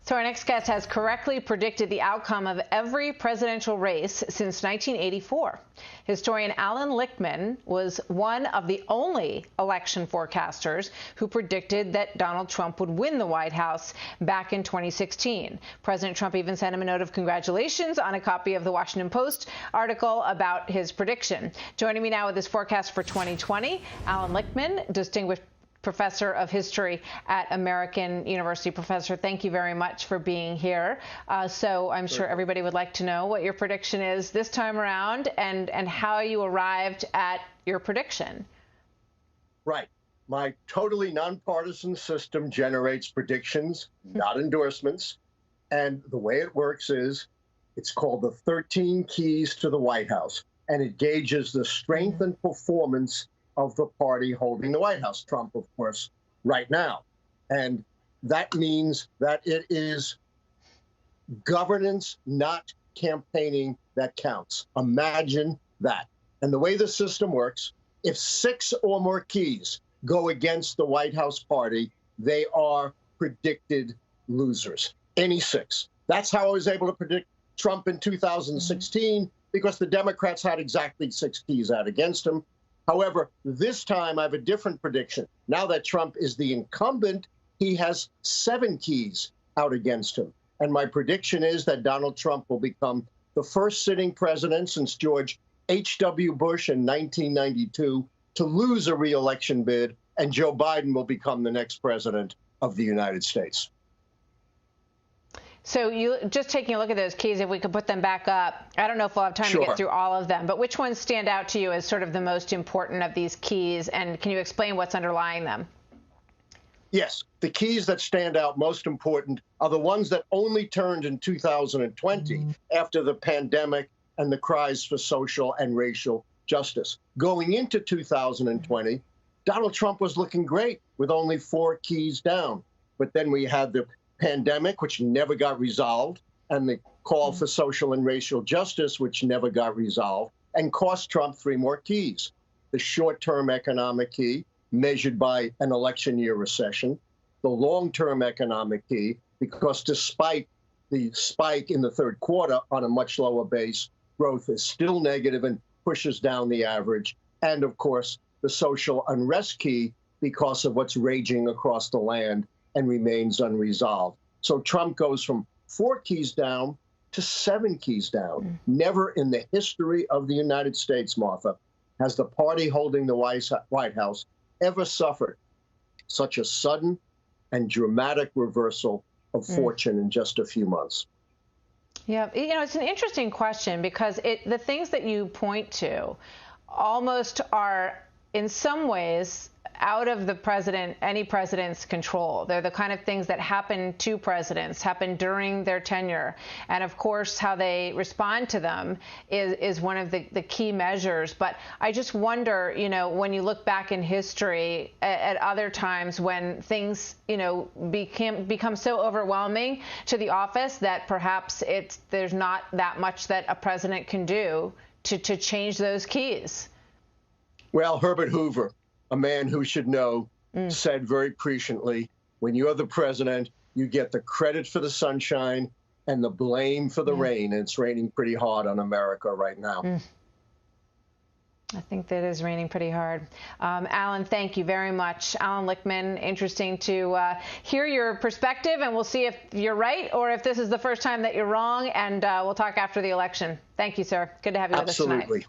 So our next guest has correctly predicted the outcome of every presidential race since 1984. Historian Alan Lichtman was one of the only election forecasters who predicted that Donald Trump would win the White House back in 2016. President Trump even sent him a note of congratulations on a copy of the Washington Post article about his prediction. Joining me now with his forecast for 2020, Alan Lichtman, distinguished professor of history at American University. Professor, thank you very much for being here. So I'm sure everybody would like to know what your prediction is this time around and how you arrived at your prediction. Right. My totally nonpartisan system generates predictions, not endorsements. And the way it works is it's called the 13 Keys to the White House. And it gauges the strength and performance of the party holding the White House, Trump, of course, right now. And that means that it is governance, not campaigning, that counts. Imagine that. And the way the system works, if 6 or more keys go against the White House party, they are predicted losers. Any 6. That's how I was able to predict Trump in 2016, because the Democrats had exactly 6 keys out against him. However, this time I have a different prediction. Now that Trump is the incumbent, he has 7 keys out against him. And my prediction is that Donald Trump will become the first sitting president since George H.W. Bush in 1992 to lose a re-election bid, and Joe Biden will become the next president of the United States. So you just taking a look at those keys, if we could put them back up, I don't know if we'll have time to get through all of them, but which ones stand out to you as sort of the most important of these keys, and can you explain what's underlying them? Yes, the keys that stand out most important are the ones that only turned in 2020 after the pandemic and the cries for social and racial justice. Going into 2020, Donald Trump was looking great with only 4 keys down, but then we had the pandemic, which never got resolved, and the call for social and racial justice, which never got resolved, and cost Trump 3 more keys. The short-term economic key, measured by an election year recession, the long-term economic key, because despite the spike in the third quarter on a much lower base, growth is still negative and pushes down the average, and of course, the social unrest key, because of what's raging across the land and remains unresolved. So Trump goes from 4 keys down to 7 keys down. Never in the history of the United States, Martha, has the party holding the White House ever suffered such a sudden and dramatic reversal of fortune in just a few months. Yeah, it's an interesting question because the things that you point to almost are in some ways out of any president's control. They're the kind of things that happen to presidents, happen during their tenure. And of course, how they respond to them is one of the key measures. But I just wonder, when you look back in history at other times when things, become so overwhelming to the office that perhaps there's not that much that a president can do to change those keys. Well, Herbert Hoover, a man who should know, said very presciently, when you're the president, you get the credit for the sunshine and the blame for the rain. And it's raining pretty hard on America right now. I think that is raining pretty hard. Alan, thank you very much. Alan Lichtman, interesting to hear your perspective, and we'll see if you're right or if this is the first time that you're wrong, and we'll talk after the election. Thank you, sir. Good to have you with us tonight. Absolutely.